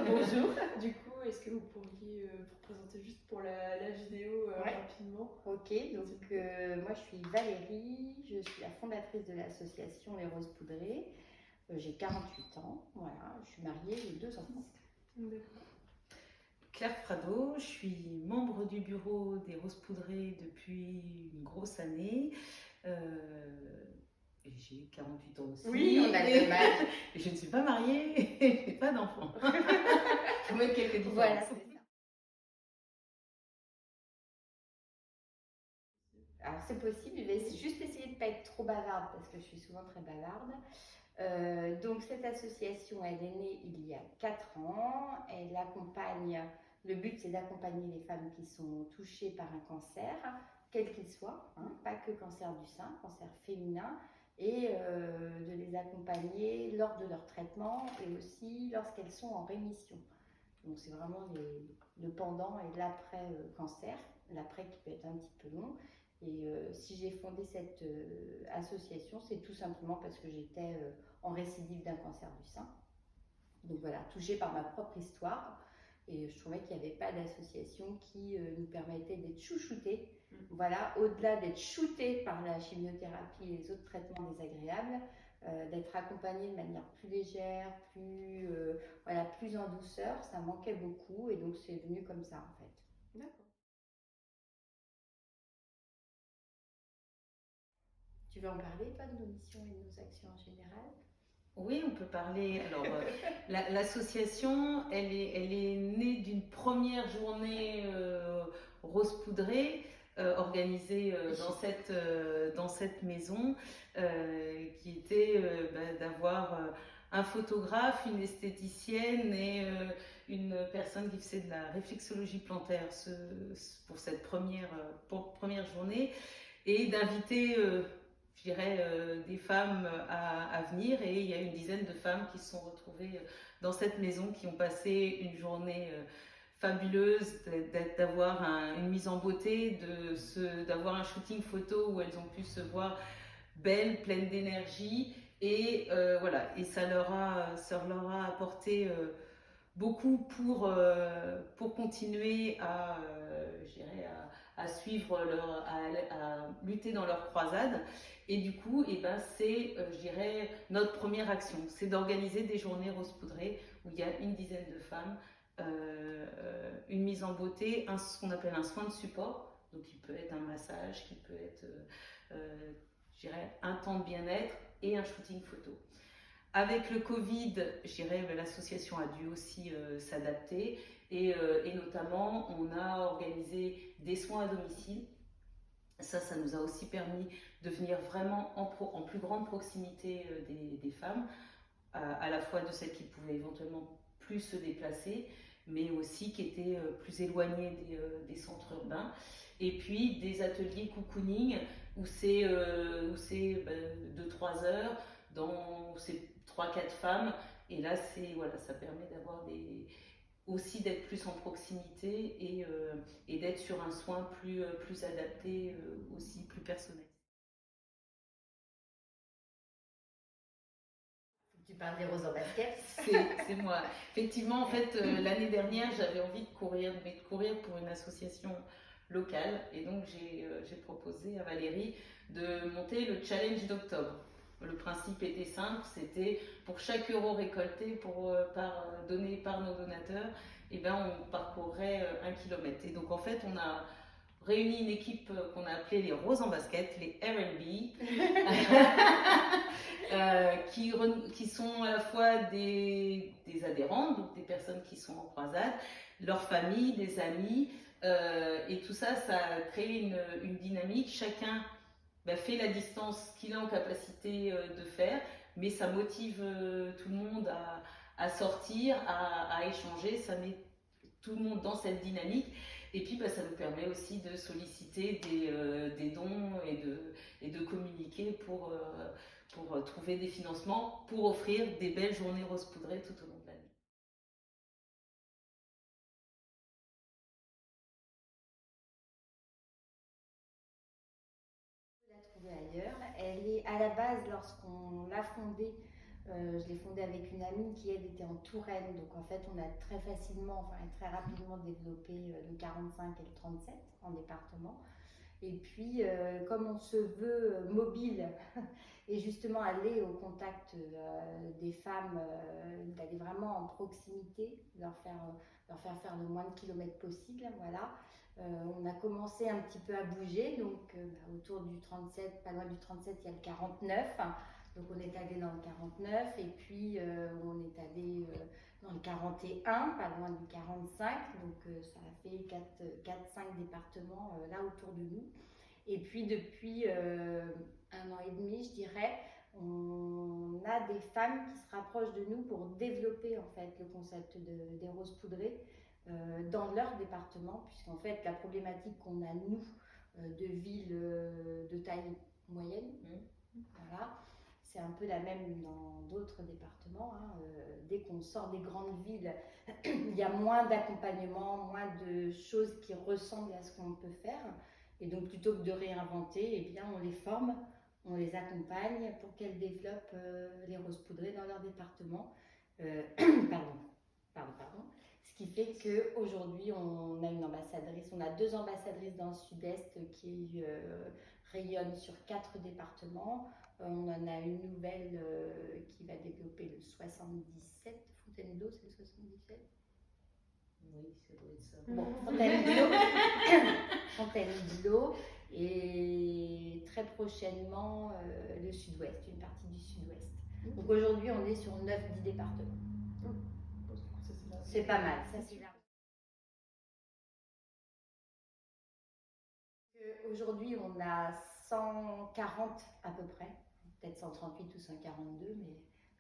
Bonjour. Du coup, est-ce que vous pourriez vous présenter juste pour la vidéo Ouais. rapidement? Ok, donc moi je suis Valérie, je suis la fondatrice de l'association Les Roses Poudrées. J'ai 48 ans, voilà, je suis mariée, j'ai 2 enfants. D'accord. Claire Frado, je suis membre du bureau des Roses Poudrées depuis une grosse année. Et j'ai 48 ans aussi. Oui, on a le même âge. Et je ne suis pas mariée et je n'ai pas d'enfant. Faut mettre quelques différences. Voilà, c'est ça. Alors c'est possible, je vais juste essayer de ne pas être trop bavarde parce que je suis souvent très bavarde. Donc cette association, elle est née il y a 4 ans. Elle accompagne, le but c'est d'accompagner les femmes qui sont touchées par un cancer, quel qu'il soit, hein, pas que cancer du sein, cancer féminin, et de les accompagner lors de leur traitement et aussi lorsqu'elles sont en rémission. Donc c'est vraiment le pendant et l'après-cancer, l'après qui peut être un petit peu long. Et si j'ai fondé cette association, c'est tout simplement parce que j'étais en récidive d'un cancer du sein. Donc voilà, touchée par ma propre histoire. Et je trouvais qu'il n'y avait pas d'association qui nous permettait d'être chouchoutés. Voilà, au-delà d'être shootés par la chimiothérapie et les autres traitements désagréables, d'être accompagnée de manière plus légère, plus en douceur, ça manquait beaucoup et donc c'est venu comme ça en fait. D'accord. Tu veux en parler toi de nos missions et de nos actions en général? Oui, on peut parler. Alors, l'association, elle est née d'une première journée rose poudrée organisée dans cette maison, qui était d'avoir un photographe, une esthéticienne et une personne qui faisait de la réflexologie plantaire pour cette première journée, et d'inviter je dirais, des femmes à venir, et il y a une dizaine de femmes qui se sont retrouvées dans cette maison, qui ont passé une journée fabuleuse, d'avoir une mise en beauté, d'avoir un shooting photo où elles ont pu se voir belles, pleines d'énergie, et voilà, et ça leur a apporté beaucoup pour continuer je dirais, à suivre à lutter dans leur croisade. Et du coup, c'est, je dirais, notre première action, c'est d'organiser des journées rose poudrées où il y a une dizaine de femmes, une mise en beauté, ce qu'on appelle un soin de support, donc qui peut être un massage, qui peut être, je dirais, un temps de bien-être et un shooting photo. Avec le Covid, je dirais, l'association a dû aussi s'adapter, et notamment on a organisé des soins à domicile. Ça nous a aussi permis de venir vraiment en plus grande proximité des femmes, à la fois de celles qui pouvaient éventuellement plus se déplacer, mais aussi qui étaient plus éloignées des centres urbains. Et puis des ateliers cocooning où c'est 2-3 heures dans ces 3-4 femmes, et là ça permet aussi d'être plus en proximité, et d'être sur un soin plus adapté, aussi plus personnel. Tu parles des roses en basket? C'est moi. Effectivement, en fait, l'année dernière, j'avais envie de courir pour une association locale, et donc j'ai proposé à Valérie de monter le challenge d'octobre. Le principe était simple, c'était pour chaque euro récolté donné par nos donateurs, on parcourrait 1 kilomètre. Et donc en fait, on a réuni une équipe qu'on a appelée les Roses en basket, les R&B, qui sont à la fois des adhérentes, donc des personnes qui sont en croisade, leurs familles, des amis, et tout ça, ça a créé une dynamique. Chacun fait la distance qu'il a en capacité de faire, mais ça motive tout le monde à sortir, à échanger, ça met tout le monde dans cette dynamique. Et puis ça nous permet aussi de solliciter des dons, et de communiquer pour trouver des financements pour offrir des belles journées rose poudrées tout au long de l'année. La trouver ailleurs. Elle est à la base, lorsqu'on l'a fondée, Je l'ai fondé avec une amie qui, elle, était en Touraine. Donc, en fait, on a très facilement, enfin, très rapidement développé le 45 et le 37 en département. Et puis, comme on se veut mobile et justement aller au contact des femmes, d'aller vraiment en proximité, leur faire le moins de kilomètres possible, voilà. On a commencé un petit peu à bouger, donc autour du 37, pas loin du 37, il y a le 49. Donc on est allé dans le 49 et puis on est allé dans le 41, pas loin du 45. Donc ça a fait 4-5 départements là autour de nous. Et puis depuis 1 an et demi, je dirais, on a des femmes qui se rapprochent de nous pour développer en fait le concept des roses poudrées dans leur département, puisqu'en fait la problématique qu'on a nous de villes de taille moyenne, voilà, c'est un peu la même dans d'autres départements. Hein. Dès qu'on sort des grandes villes, il y a moins d'accompagnement, moins de choses qui ressemblent à ce qu'on peut faire. Et donc, plutôt que de réinventer, eh bien, on les forme, on les accompagne pour qu'elles développent les roses poudrées dans leur département. Pardon. Ce qui fait qu'aujourd'hui, on a une ambassadrice, on a 2 ambassadrices dans le sud-est qui rayonnent sur 4 départements. On en a une nouvelle qui va développer le 77. Fontainebleau, c'est le 77? Oui, ça doit être ça. Bon, Fontainebleau et très prochainement le sud-ouest, une partie du sud-ouest. Donc aujourd'hui, on est sur 9-10 départements. C'est pas mal, ça c'est là. Aujourd'hui, on a 140 à peu près, peut-être 138 ou 142,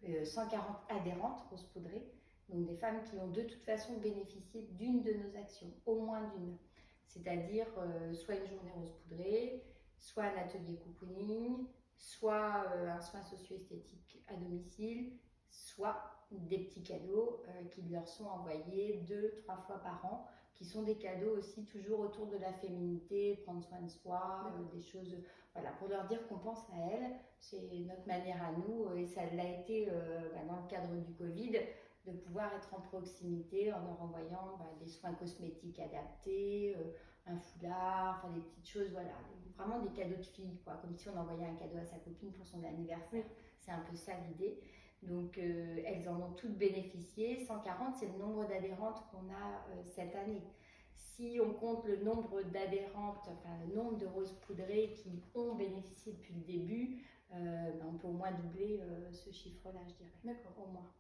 mais 140 adhérentes roses poudrées. Donc des femmes qui ont de toute façon bénéficié d'une de nos actions, au moins d'une. C'est-à-dire soit une journée rose poudrée, soit un atelier cocooning, soit un soin socio-esthétique à domicile, soit des petits cadeaux qui leur sont envoyés 2-3 fois par an, qui sont des cadeaux aussi toujours autour de la féminité, prendre soin de soi, des choses, voilà, pour leur dire qu'on pense à elles. C'est notre manière à nous, et ça l'a été dans le cadre du Covid, de pouvoir être en proximité en leur envoyant des soins cosmétiques adaptés, un foulard, enfin des petites choses, voilà, vraiment des cadeaux de filles, quoi, comme si on envoyait un cadeau à sa copine pour son anniversaire. C'est un peu ça l'idée. Donc elles en ont toutes bénéficié. 140, c'est le nombre d'adhérentes qu'on a cette année. Si on compte le nombre d'adhérentes, enfin le nombre de roses poudrées qui ont bénéficié depuis le début, on peut au moins doubler ce chiffre-là, je dirais. D'accord. Au moins.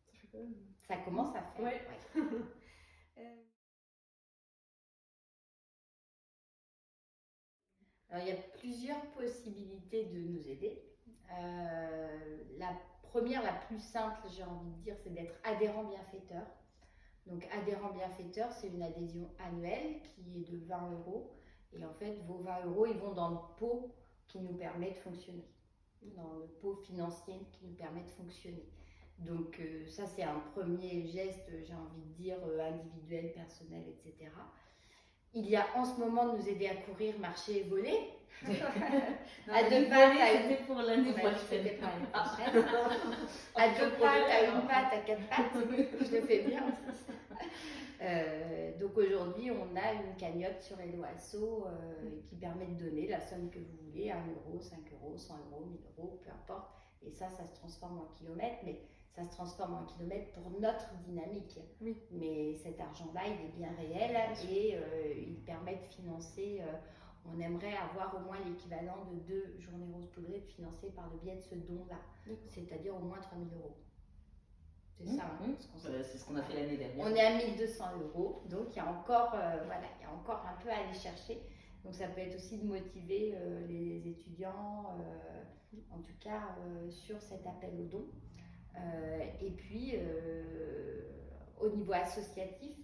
Ça fait quand même. Ça commence à faire. Ouais. Alors, il y a plusieurs possibilités de nous aider. La première, la plus simple, j'ai envie de dire, c'est d'être adhérent bienfaiteur. Donc, adhérent bienfaiteur, c'est une adhésion annuelle qui est de 20 €. Et en fait, vos 20 €, ils vont dans le pot qui nous permet de fonctionner, dans le pot financier qui nous permet de fonctionner. Donc, ça, c'est un premier geste, j'ai envie de dire, individuel, personnel, etc. Il y a en ce moment de nous aider à courir, marcher et voler. À 2 pattes, c'était pour l'année prochaine. À 2 pattes, à 1 patte, à 4 pattes. Je le fais bien. Donc aujourd'hui, on a une cagnotte sur Hello Asso qui permet de donner la somme que vous voulez, 1 €, 5 €, 100 €, 1000 €, peu importe. Et ça se transforme en kilomètres, mais ça se transforme en kilomètres pour notre dynamique. Oui. Mais cet argent-là, il est bien réel et il permet de financer. On aimerait avoir au moins l'équivalent de 2 journées roses poudrées financées par le biais de ce don-là, c'est-à-dire au moins 3 000 €. C'est ça, hein, c'est ce qu'on a fait l'année dernière. On est à 1 200 €, donc il y a encore, il y a encore un peu à aller chercher. Donc ça peut être aussi de motiver les étudiants, en tout cas sur cet appel au don. Et puis au niveau associatif,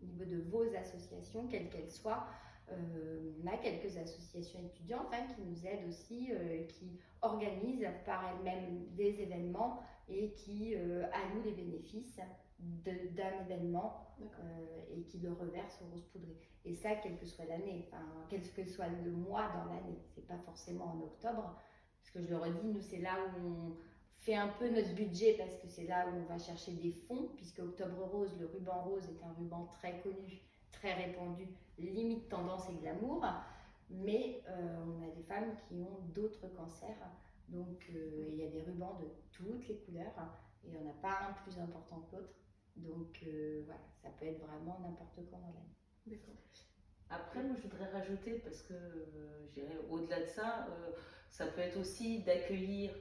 au niveau de vos associations, quelles qu'elles soient, on a quelques associations étudiantes qui nous aident aussi, qui organisent par elles-mêmes des événements et qui allouent les bénéfices d'un événement et qui le reversent aux roses poudrées. Et ça, quelle que soit l'année, quel que soit le mois dans l'année, c'est pas forcément en octobre, parce que je le redis, nous c'est là où fait un peu notre budget parce que c'est là où on va chercher des fonds, puisque Octobre Rose, le ruban rose est un ruban très connu, très répandu, limite tendance et glamour, mais on a des femmes qui ont d'autres cancers, donc il y a des rubans de toutes les couleurs et il n'y en a pas un plus important que l'autre, donc voilà, ça peut être vraiment n'importe quand dans l'année. D'accord. Après, moi, je voudrais rajouter, parce que je dirais au-delà de ça, ça peut être aussi d'accueillir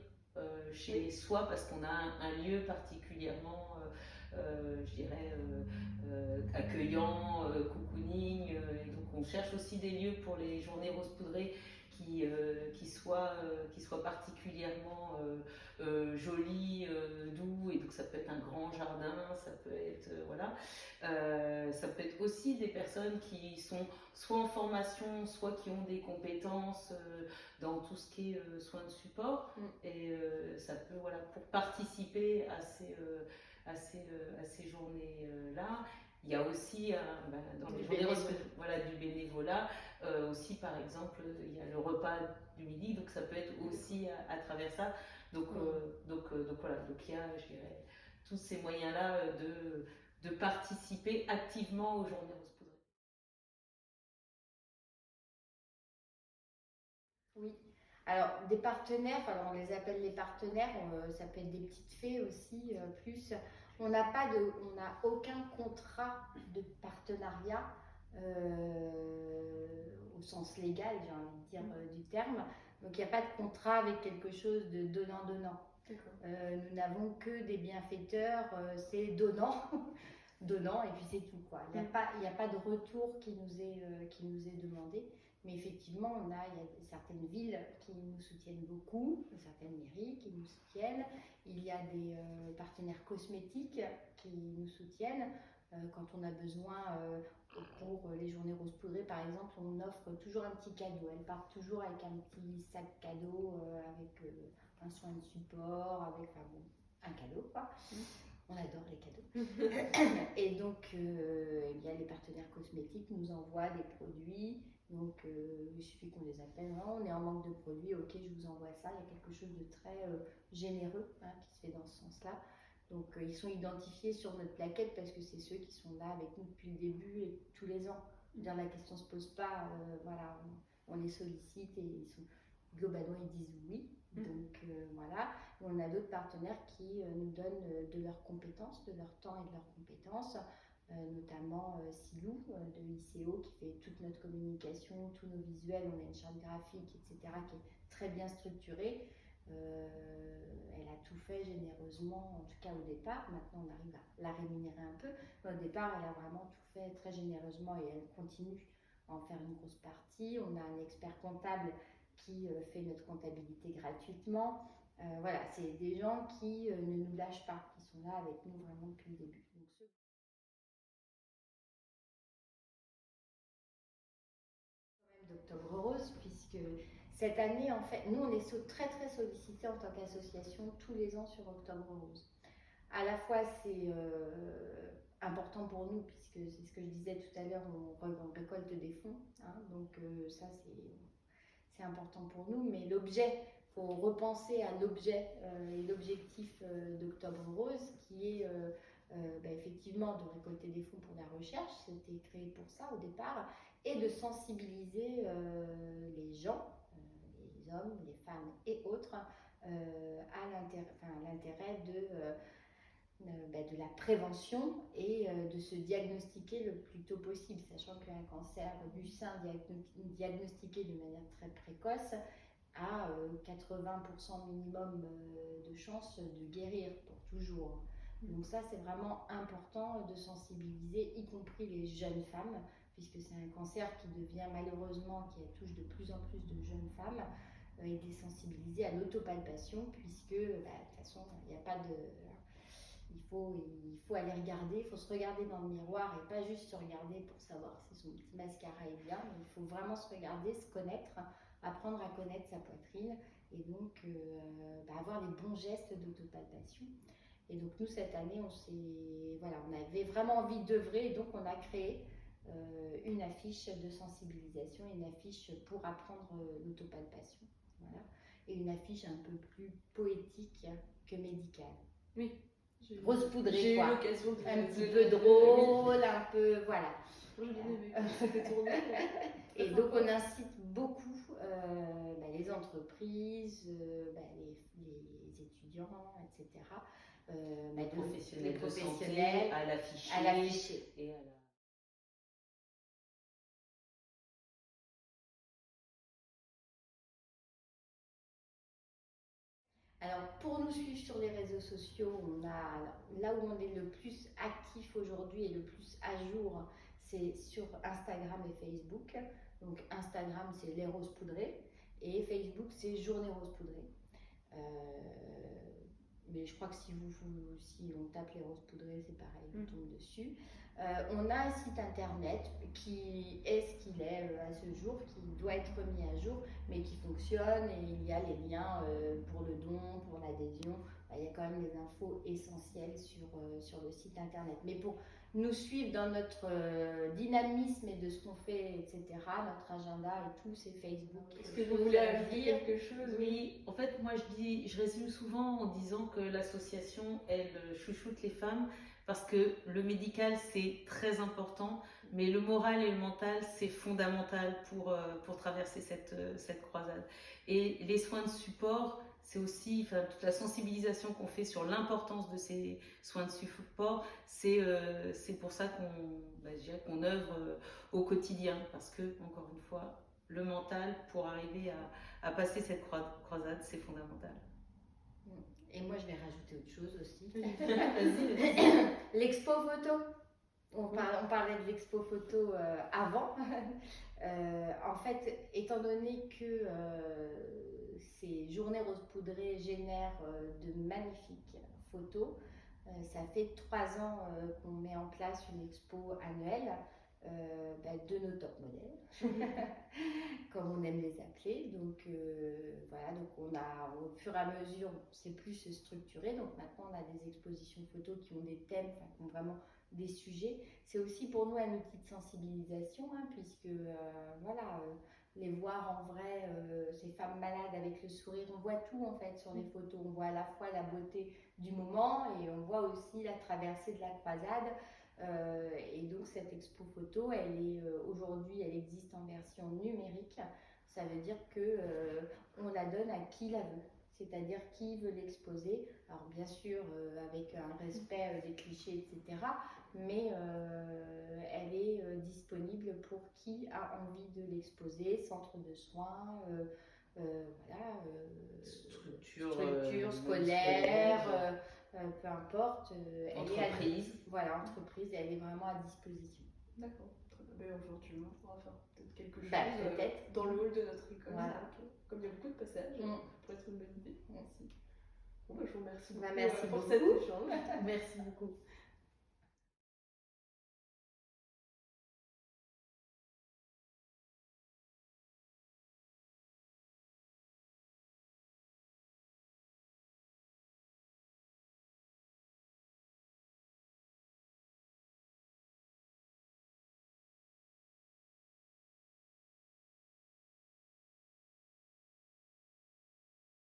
chez soi, parce qu'on a un lieu particulièrement, je dirais, accueillant, cocooning, et donc on cherche aussi des lieux pour les journées rose poudrées qui soient particulièrement jolis, doux, et donc ça peut être un grand jardin, ça peut être, voilà. Ça peut être aussi des personnes qui sont soit en formation, soit qui ont des compétences dans tout ce qui est soins de support. Et ça peut, voilà, pour participer à ces journées-là. Il y a aussi dans les journées voilà, du bénévolat, aussi par exemple, il y a le repas du midi, donc ça peut être aussi à travers ça. Donc voilà, donc il y a, je dirais, tous ces moyens-là de participer activement aux journées rose poudrées. Oui. Alors, des partenaires, alors on les appelle les partenaires, ça peut être des petites fées aussi, plus. On n'a aucun contrat de partenariat au sens légal, j'ai envie de dire, du terme. Donc, il n'y a pas de contrat avec quelque chose de donnant-donnant. Nous n'avons que des bienfaiteurs, c'est donnant. Donnant, et puis c'est tout, quoi. Il n'y a pas de retour qui nous est demandé. Mais effectivement, il y a certaines villes qui nous soutiennent beaucoup, certaines mairies qui nous soutiennent. Il y a des partenaires cosmétiques qui nous soutiennent. Quand on a besoin, pour les journées rose poudrées, par exemple, on offre toujours un petit cadeau. Elles partent toujours avec un petit sac cadeau, avec un soin de support, avec un cadeau, quoi. On adore les cadeaux. Et donc, eh bien, les partenaires cosmétiques nous envoient des produits. Donc, il suffit qu'on les appelle. Oh, on est en manque de produits, ok, je vous envoie ça. Il y a quelque chose de très généreux qui se fait dans ce sens-là. Donc, ils sont identifiés sur notre plaquette parce que c'est ceux qui sont là avec nous depuis le début et tous les ans. Dire, la question ne se pose pas. Voilà, on les sollicite et globalement, ils disent oui. Donc voilà, et on a d'autres partenaires qui nous donnent de leurs compétences, de leur temps et de leurs compétences, notamment Silou de ICO qui fait toute notre communication, tous nos visuels, on a une charte graphique, etc. qui est très bien structurée. Elle a tout fait généreusement, en tout cas au départ. Maintenant, on arrive à la rémunérer un peu. Mais au départ, elle a vraiment tout fait très généreusement et elle continue à en faire une grosse partie. On a un expert comptable qui fait notre comptabilité gratuitement. Voilà, c'est des gens qui ne nous lâchent pas, qui sont là avec nous vraiment depuis le début. Donc, d'Octobre Rose, puisque cette année, en fait, nous, on est très très sollicités en tant qu'association tous les ans sur Octobre Rose. À la fois, c'est important pour nous, puisque c'est ce que je disais tout à l'heure, on récolte des fonds, hein, donc ça, c'est important pour nous, mais l'objet, il faut repenser à l'objet et l'objectif d'Octobre Rose, qui est effectivement de récolter des fonds pour la recherche, c'était créé pour ça au départ, et de sensibiliser les gens, les hommes, les femmes et autres, à l'intérêt de la prévention et de se diagnostiquer le plus tôt possible, sachant qu'un cancer du sein diagnostiqué de manière très précoce a 80% minimum de chances de guérir pour toujours. Donc ça, c'est vraiment important de sensibiliser, y compris les jeunes femmes, puisque c'est un cancer qui devient malheureusement, qui touche de plus en plus de jeunes femmes, et de les sensibiliser à l'autopalpation, puisque de toute façon, il n'y a pas de... Il faut aller regarder, il faut se regarder dans le miroir et pas juste se regarder pour savoir si son petit mascara est bien, mais il faut vraiment se regarder, se connaître, apprendre à connaître sa poitrine et donc avoir les bons gestes d'autopalpation. Et donc nous, cette année, on avait vraiment envie d'œuvrer et donc on a créé une affiche de sensibilisation, une affiche pour apprendre l'autopalpation. Voilà. et une affiche un peu plus poétique que médicale. Oui. Rose poudrée, j'ai quoi. eu l'occasion Un petit peu drôle, oui. un peu, voilà. Moi, j'ai bien aimé quand c'était tourné. Et donc on incite beaucoup les entreprises, les étudiants, etc. Les professionnels de santé professionnels à l'afficher. à l'afficher. Et à la... Alors, pour nous suivre sur les réseaux sociaux, là où on est le plus actif aujourd'hui et le plus à jour, c'est sur Instagram et Facebook. Donc, Instagram, c'est les roses poudrées et Facebook, c'est Journée rose poudrée. Mais je crois que si on tape les roses poudrées, c'est pareil, on tombe dessus. On a un site internet qui est ce qu'il est à ce jour, qui doit être mis à jour, mais qui fonctionne et il y a les liens pour le don, pour l'adhésion. Il y a quand même des infos essentielles sur le site internet. Mais pour nous suivre dans notre dynamisme et de ce qu'on fait, etc., notre agenda et tout, c'est Facebook. Est-ce que vous voulez ajouter quelque chose? Oui, en fait, moi je résume souvent en disant que l'association, elle chouchoute les femmes parce que le médical, c'est très important, mais le moral et le mental, c'est fondamental pour traverser cette croisade. Et les soins de support, c'est aussi toute la sensibilisation qu'on fait sur l'importance de ces soins de support, c'est pour ça qu'on œuvre au quotidien, parce que, encore une fois, le mental, pour arriver à passer cette croisade, c'est fondamental. Et moi, je vais rajouter autre chose aussi. Vas-y. L'expo photo. On parlait de l'expo photo avant. En fait, étant donné que ces journées rose poudrées génèrent de magnifiques photos, ça fait 3 ans qu'on met en place une expo annuelle de nos top modèles, comme on aime les appeler. Donc voilà, donc au fur et à mesure, c'est plus structuré. Donc maintenant, on a des expositions photos qui ont des thèmes, qui ont vraiment des sujets. C'est aussi pour nous un outil de sensibilisation, puisque les voir en vrai, ces femmes malades avec le sourire, on voit tout en fait sur les photos. On voit à la fois la beauté du moment et on voit aussi la traversée de la croisade. Et donc cette expo photo, aujourd'hui, elle existe en version numérique. Ça veut dire que on la donne à qui la veut, c'est-à-dire qui veut l'exposer. Alors bien sûr avec un respect des clichés, etc. Mais elle est disponible pour qui a envie de l'exposer. Centre de soins, structure scolaire. Peu importe, entreprise. Entreprise, elle est vraiment à disposition. D'accord, très bien. Mais aujourd'hui, on pourra faire peut-être quelque chose peut-être. dans le hall de notre école. Voilà. Comme il y a beaucoup de passages, ça pourrait être une bonne idée. Merci. Bon, je vous remercie beaucoup, merci pour beaucoup. cet échange. Merci beaucoup.